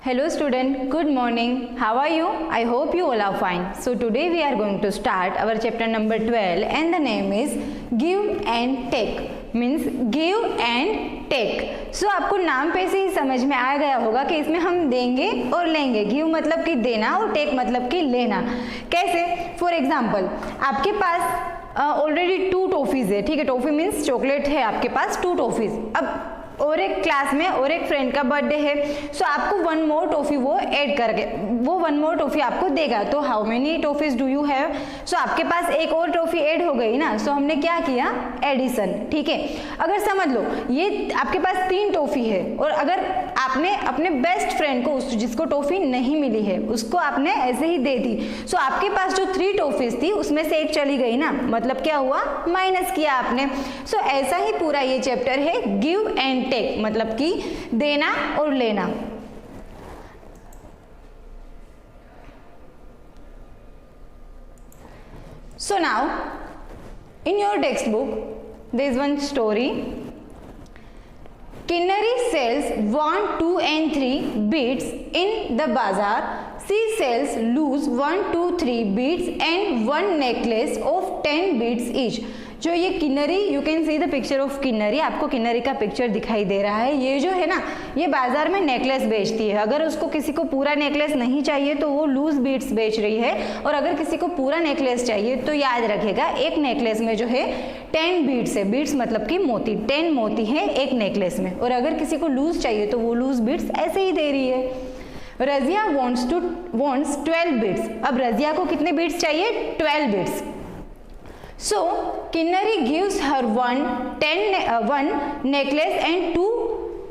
Hello student, good morning. How are you? I hope you all are fine. So today we are going to start our chapter number 12 and the name is give and take. Means give and take. So आपको नाम पे से ही समझ में आ गया होगा कि इसमें हम देंगे और लेंगे. give मतलब कि देना और take मतलब कि लेना. कैसे? फॉर एग्जाम्पल आपके पास ऑलरेडी 2 टॉफीज है. ठीक है, टॉफी मीन्स चॉकलेट है आपके पास 2 टॉफीज. अब और एक क्लास में और एक फ्रेंड का बर्थडे है, सो आपको 1 मोर टॉफी वो ऐड करके वो 1 मोर टॉफी आपको देगा. तो how many toffees do you have? So आपके पास एक और टॉफी ऐड हो गई ना, सो हमने क्या किया? एडिशन. ठीक है, अगर समझ लो ये आपके पास 3 टॉफी है और अगर आपने अपने बेस्ट फ्रेंड को जिसको टॉफी नहीं मिली है उसको आपने ऐसे ही दे दी, सो आपके पास जो 3 टॉफीज थी उसमें से एक चली गई ना, मतलब क्या हुआ? माइनस किया आपने. सो ऐसा ही पूरा ये चैप्टर है गिव एंड टेक, मतलब कि देना और लेना. So now in your textbook there is one story. Kinnari sells 1, 2 and 3 beads in the bazaar. She sells loose 1, 2, 3 beads and 1 necklace of 10 beads each. जो ये Kinnari, you can see the picture of Kinnari, आपको किन्नरी का picture दिखाई दे रहा है. ये जो है ना, ये बाजार में नेकलेस बेचती है. अगर उसको किसी को पूरा नेकलेस नहीं चाहिए तो वो लूज बीड्स बेच रही है, और अगर किसी को पूरा नेकलेस चाहिए तो याद रखेगा एक नेकलेस में जो है 10 बीड्स है. बीड्स मतलब कि मोती, 10 मोती है एक नेकलेस में, और अगर किसी को लूज चाहिए तो वो लूज बीड्स ऐसे ही दे रही है. Razia wants 12 beads. अब रजिया को कितने बीड्स चाहिए? 12 beads. So Kinnari gives her 1 necklace and 2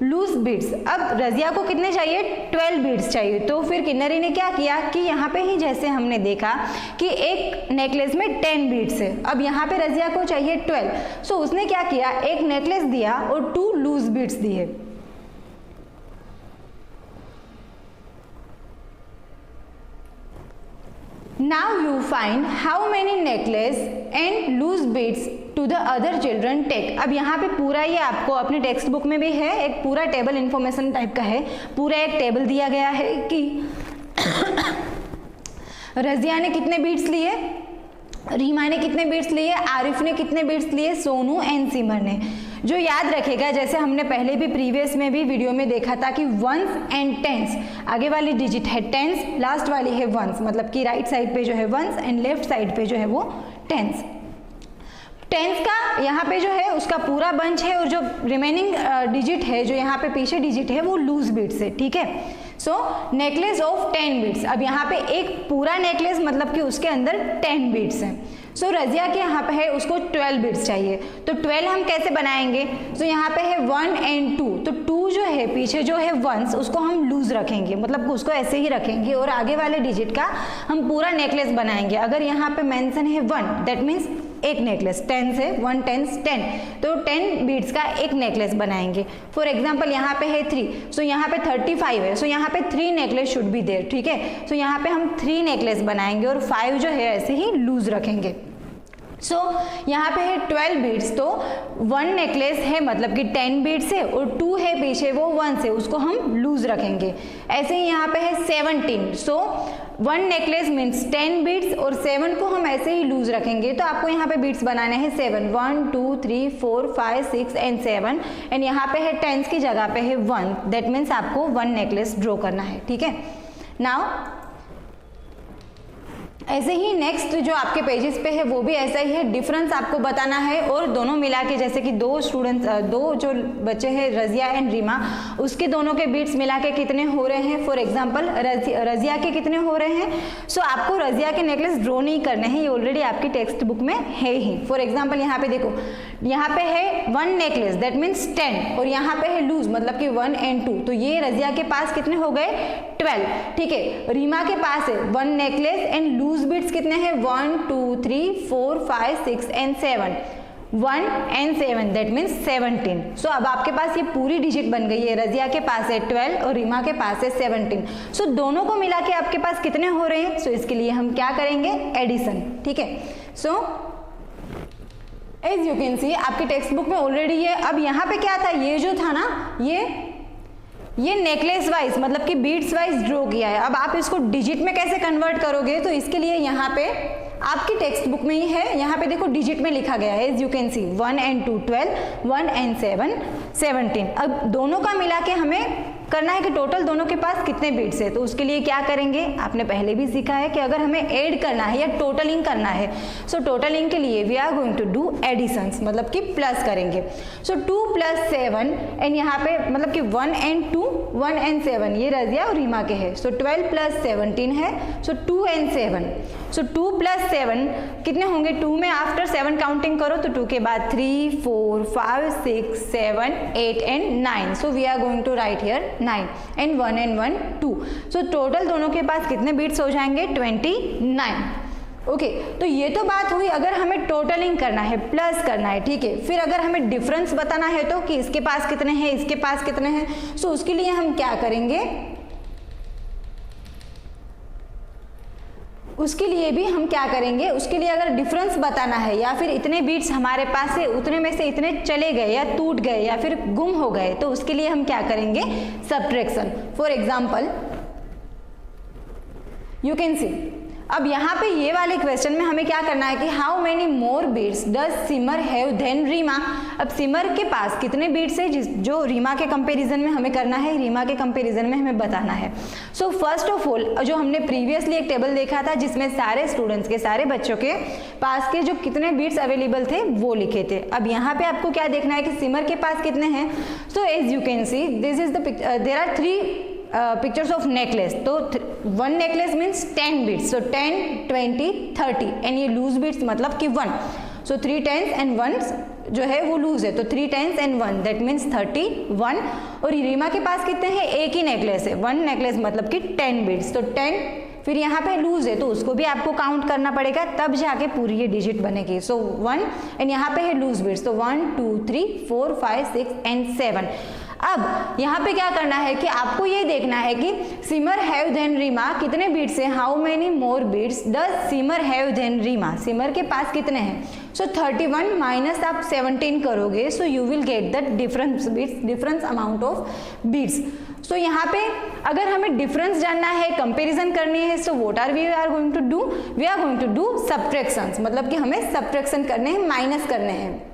loose beads. अब रजिया को कितने चाहिए? 12 बीड्स चाहिए. तो फिर किन्नरी ने क्या किया कि यहाँ पे ही जैसे हमने देखा कि एक नेकलेस में 10 बीड्स है, अब यहाँ पे रजिया को चाहिए 12. सो उसने क्या किया? एक नेकलेस दिया और 2 लूज बीड्स दिए. Now you find how many necklace and loose beads to the other children take. अब यहाँ पे पूरा ये आपको अपने टेक्स्ट बुक में भी है, एक पूरा टेबल इन्फॉर्मेशन टाइप का है. पूरा एक टेबल दिया गया है कि रजिया ने कितने बीड्स लिए, रीमा ने कितने बीड्स लिए, आरिफ ने कितने बीड्स लिए, सोनू एंड सिमर ने. जो याद रखेगा, जैसे हमने पहले भी प्रीवियस में भी वीडियो में देखा था कि वंस एंड टेंस, आगे वाली डिजिट है टेंस, लास्ट वाली है वंस, मतलब कि राइट साइड पे जो है वंस एंड लेफ्ट साइड पे जो है वो टेंस. टेंस का यहाँ पे जो है उसका पूरा बंच है, और जो रिमेनिंग डिजिट है, जो यहाँ पे पीछे डिजिट है, वो लूज बीड्स है. ठीक है, सो नेकलेस ऑफ 10 बीड्स. अब यहाँ पे एक पूरा नेकलेस मतलब कि उसके अंदर 10 बीड्स हैं. सो रजिया के यहाँ पे है उसको 12 बीड्स चाहिए. तो 12 हम कैसे बनाएंगे? सो यहाँ पे है 1 एंड 2, तो 2 जो है पीछे जो है वंस, उसको हम लूज रखेंगे, मतलब उसको ऐसे ही रखेंगे, और आगे वाले डिजिट का हम पूरा नेकलेस बनाएंगे. अगर यहाँ पे मेंशन है 1, दैट मीन्स एक नेकलेस. 10 से 1 10 10, तो 10 बीड्स का एक नेकलेस बनाएंगे. फॉर एग्जाम्पल यहाँ पे है 3, सो यहाँ पे 35 है, सो यहाँ पे 3 नेकलेस शुड बी देयर. ठीक है, सो यहाँ पे हम 3 नेकलेस बनाएंगे और 5 जो है ऐसे ही लूज रखेंगे. सो यहाँ पे है 12 बीड्स, तो 1 नेकलेस है मतलब कि 10 बीड्स है, और 2 है पीछे वो 1 से, उसको हम लूज रखेंगे. ऐसे ही यहाँ पे है 17, सो 1 नेकलेस मीन्स 10 बीड्स, और 7 को हम ऐसे ही लूज रखेंगे. तो आपको यहाँ पे बीड्स बनाने हैं 7, 1 2 3 4 5 6 एंड 7, एंड यहाँ पे है 10 की जगह पे है 1, दैट मीन्स आपको 1 नेकलेस ड्रॉ करना है. ठीक है, नाउ ऐसे ही नेक्स्ट जो आपके पेजेस पे है वो भी ऐसा ही है. डिफरेंस आपको बताना है, और दोनों मिला के, जैसे कि 2 जो बच्चे हैं रजिया एंड रीमा, उसके दोनों के बीट्स मिला के कितने हो रहे हैं. फॉर एग्जांपल रजिया के कितने हो रहे हैं? सो आपको रजिया के नेकलेस ड्रॉ नहीं करने हैं, ये ऑलरेडी आपकी टेक्स्ट बुक में है ही. फॉर एग्जाम्पल यहाँ पे देखो, यहाँ पे है 1 नेकलेस दैट मीन्स 10, और यहाँ पे है लूज मतलब कि 1 एंड 2, तो ये रजिया के पास कितने हो गए? 12. ठीक है, रीमा के पास है 1 नेकलेस एंड लूज बीड्स कितने हैं? 1 2 3 4 5 6 एंड 7, 1 एंड 7, दैट मीन्स 17. सो अब आपके पास ये पूरी डिजिट बन गई है. रजिया के पास है 12 और रीमा के पास है 17. सो दोनों को मिला के आपके पास कितने हो रहे हैं? सो इसके लिए हम क्या करेंगे? एडिशन. ठीक है, so as you can see आपकी टेक्स्ट बुक में ऑलरेडी है. अब यहाँ पे क्या था? ये जो था ना, ये ये नेकलेस वाइज मतलब कि बीड्स वाइज ड्रॉ किया है। अब आप इसको डिजिट में कैसे कन्वर्ट करोगे, तो इसके लिए यहाँ पे आपकी टेक्स्ट बुक में ही है, यहाँ पे देखो डिजिट में लिखा गया है, as you can see 1 and 2 12, 1 and 7 17। अब दोनों का मिला के हमें करना है कि टोटल दोनों के पास कितने बीट्स है। तो उसके लिए क्या करेंगे, आपने पहले भी सीखा है कि अगर हमें ऐड करना है या टोटलिंग करना है, सो टोटलिंग के लिए we are going to do additions, मतलब कि प्लस करेंगे। सो 2 + 7 एंड यहाँ पे मतलब कि 1 and 2, 1 and 7 ये रजिया और रीमा के है। सो 12 + 17 है, सो 2 and 7। सो 2 + 7 कितने होंगे, 2 में आफ्टर 7 काउंटिंग करो तो 2 के बाद 3 4 5 6 7 8 and 9। So we are going to write here 9 and 1 and 1 2। So total दोनों के पास कितने बीट्स हो जाएंगे, 29। ओके, तो ये तो बात हुई अगर हमें टोटलिंग करना है, प्लस करना है, ठीक है। फिर अगर हमें डिफरेंस बताना है तो कि इसके पास कितने हैं, इसके पास कितने हैं, सो उसके लिए हम क्या करेंगे, उसके लिए भी हम क्या करेंगे, उसके लिए अगर डिफरेंस बताना है या फिर इतने बीट्स हमारे पास है, उतने में से इतने चले गए या टूट गए या फिर गुम हो गए, तो उसके लिए हम क्या करेंगे, subtraction. For example you can सी, अब यहाँ पे ये वाले क्वेश्चन में हमें क्या करना है कि how many more beads does Simar have than Reema. अब सिमर के पास कितने बीट्स है जो रीमा के कंपैरिजन में हमें करना है, रीमा के कंपैरिजन में हमें बताना है। सो फर्स्ट ऑफ ऑल जो हमने प्रीवियसली एक टेबल देखा था जिसमें सारे स्टूडेंट्स के, सारे बच्चों के पास के जो कितने बीट्स अवेलेबल थे वो लिखे थे। अब यहाँ पे आपको क्या देखना है कि सिमर के पास कितने हैं। So as you can see this is the there are 3 pictures of necklace. तो 1 necklace means 10 beads, so 10 20 30 and ये लूज बीट्स मतलब कि 1। सो 3 10s एंड 1s जो है वो लूज है, तो 3 10s एंड 1 दैट मीन्स 31। और रीमा के पास कितने हैं, एक ही नेकलेस है, 1 नेकलेस मतलब कि 10 बीट्स, तो 10। फिर यहाँ पे लूज है तो उसको भी आपको काउंट करना पड़ेगा, तब जाके पूरी ये डिजिट बनेगी। सो 1 एंड यहाँ पे है लूज बीट्स, तो 1 2 3 4 5 6 एंड 7। अब यहाँ पे क्या करना है कि आपको ये देखना है कि सिमर हैव देन रीमा कितने बीट्स है, how many more beads does Simar have than Reema, Simar के पास कितने हैं। सो 31 माइनस आप 17 करोगे, so you will get the difference beads, difference amount of beads. So यहाँ पे अगर हमें डिफरेंस जानना है, कंपैरिजन करनी है, so what are we are going to do, we are going to do subtractions, मतलब कि हमें सब्ट्रैक्शन करने हैं, माइनस करने हैं।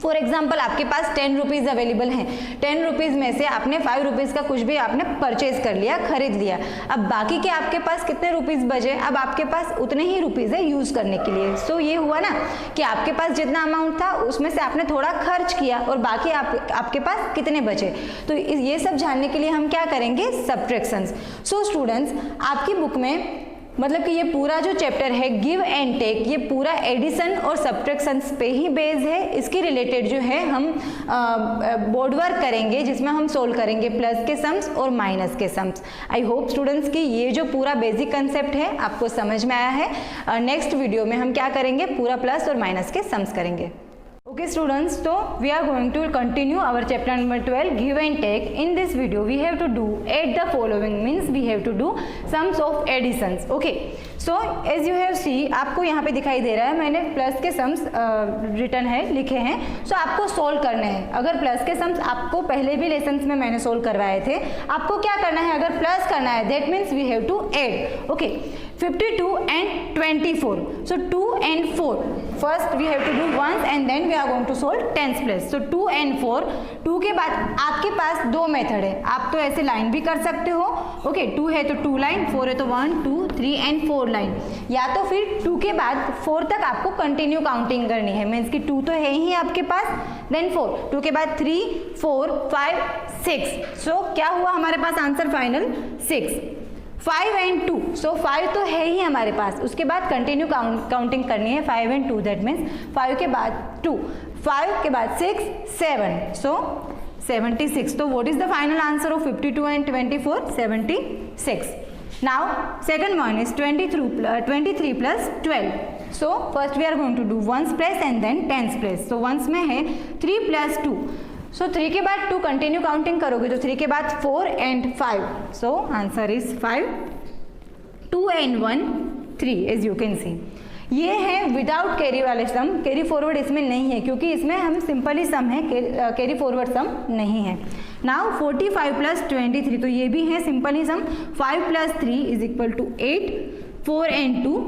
फॉर एग्जाम्पल आपके पास 10 रुपीज़ अवेलेबल हैं, 10 रुपीज़ में से आपने 5 रुपीज़ का कुछ भी आपने परचेज कर लिया, खरीद लिया। अब बाकी के आपके पास कितने रुपीज़ बचे, अब आपके पास उतने ही रुपीज़ है यूज़ करने के लिए। सो ये हुआ ना कि आपके पास जितना अमाउंट था उसमें से आपने थोड़ा खर्च किया और बाकी आपके पास कितने बचे। तो ये सब जानने के लिए हम क्या करेंगे, सब्ट्रैक्शंस। सो स्टूडेंट्स आपकी बुक में मतलब कि ये पूरा जो चैप्टर है गिव एंड टेक, ये पूरा एडिशन और सब्ट्रैक्शंस पे ही बेस्ड है। इसके रिलेटेड जो है हम बोर्ड वर्क करेंगे जिसमें हम सोल्व करेंगे प्लस के सम्स और माइनस के सम्स। आई होप स्टूडेंट्स कि ये जो पूरा बेसिक कंसेप्ट है आपको समझ में आया है। नेक्स्ट वीडियो में हम क्या करेंगे, पूरा प्लस और माइनस के सम्स करेंगे। Okay students, so we are going to continue our chapter number 12 give and take. In this video we have to do add the following, means we have to do sums of additions. Okay, so as you have see, आपको यहाँ पे दिखाई दे रहा है मैंने plus के sums return है, लिखे हैं। सो आपको सोल्व करने हैं। अगर प्लस के सम्स आपको पहले भी लेसन में मैंने सोल्व करवाए थे, आपको क्या करना है, अगर प्लस करना है that means we have to add. Okay, 52 and 24, so 2 and 4, first we have to do ones and then we are going to solve tens place. So 2 and 4, 2 के बाद आपके पास दो मेथड है, आप तो ऐसे लाइन भी कर सकते हो। ओके, 2 है तो 2 लाइन, 4 है तो 1 2 3 and 4 लाइन, या तो फिर 2 के बाद 4 तक आपको कंटिन्यू काउंटिंग करनी है, मीन्स कि 2 तो है ही आपके पास, देन 4, 2 के बाद 3 4 5 6। सो क्या हुआ हमारे पास आंसर फाइनल 6। 5 and 2, सो 5 तो है ही हमारे पास, उसके बाद कंटिन्यू काउंटिंग करनी है 5 and 2, दैट मीन्स 5 के बाद 2, 5 के बाद 6 7, सो 76। तो what is the final answer of 52 and 24? 76। Now second one is 23 plus 12। So first we are going to do ones place and then tens place. So ones में है 3 plus 2, सो 3 के बाद 2 continue counting करोगे तो 3 के बाद 4 and 5, so answer is 5। 2 and 1 3 as you can see. ये है विदाउट कैरी वाले सम, कैरी फॉरवर्ड इसमें नहीं है क्योंकि इसमें हम सिंपल ही सम है, कैरी फॉरवर्ड सम नहीं है। नाउ 45 प्लस 23, तो ये भी है सिंपल ही sum. 5 plus 3 is equal to 8, 4 and 2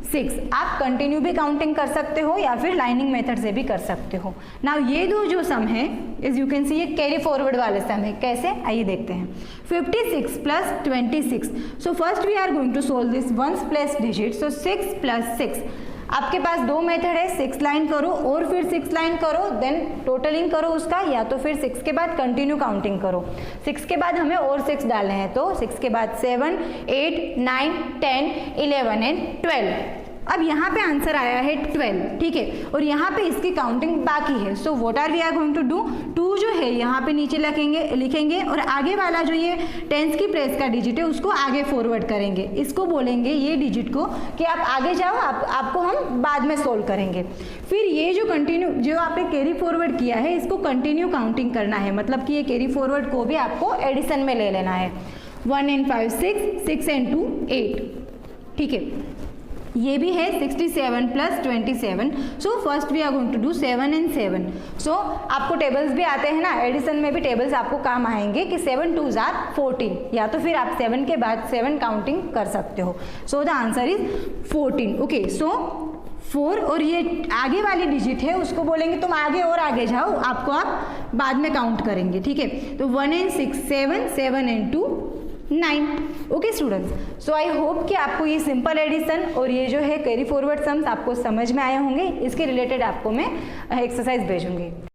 6। आप कंटिन्यू भी काउंटिंग कर सकते हो या फिर लाइनिंग मेथड से भी कर सकते हो। नाउ ये दो जो सम है इज यू कैन सी ये कैरी फॉरवर्ड वाले सम है। कैसे, आइए देखते हैं। 56 plus 26, so first we are going to solve this ones place digit. So 6 plus 6, आपके पास दो मेथड है, 6 लाइन करो और फिर 6 लाइन करो, देन टोटलिंग करो उसका, या तो फिर 6 के बाद कंटिन्यू काउंटिंग करो। 6 के बाद हमें और 6 डालने हैं, तो 6 के बाद 7, 8, 9, 10, 11 एंड 12। अब यहाँ पे आंसर आया है 12, ठीक है, और यहाँ पे इसकी काउंटिंग बाकी है। So what are we are going to do, 2 जो है यहाँ पे नीचे लिखेंगे और आगे वाला जो ये टेंस की प्लेस का डिजिट है उसको आगे फॉरवर्ड करेंगे। इसको बोलेंगे ये डिजिट को कि आप आगे जाओ, आपको हम बाद में सोल्व करेंगे। फिर ये जो कंटिन्यू जो आपने कैरी फॉरवर्ड किया है इसको कंटिन्यू काउंटिंग करना है, मतलब कि ये कैरी फॉरवर्ड को भी आपको एडिशन में ले लेना है। 1 एंड 5 6, 6 एंड 2 8, ठीक है। ये भी है 67 plus 27, so first we are going to do 7 and 7। So आपको टेबल्स भी आते हैं ना, एडिशन में भी टेबल्स आपको काम आएंगे कि 7 2s आर 14, या तो फिर आप 7 के बाद 7 काउंटिंग कर सकते हो। So the answer is 14। Okay, so 4 और ये आगे वाली डिजिट है उसको बोलेंगे तुम आगे और आगे जाओ, आपको आप बाद में काउंट करेंगे, ठीक है। तो 1 and 6 7, 7 and 2 9। Okay students, so I hope कि आपको ये सिंपल एडिशन और ये जो है कैरी फॉरवर्ड सम्स आपको समझ में आए होंगे। इसके रिलेटेड आपको मैं एक्सरसाइज भेजूंगी।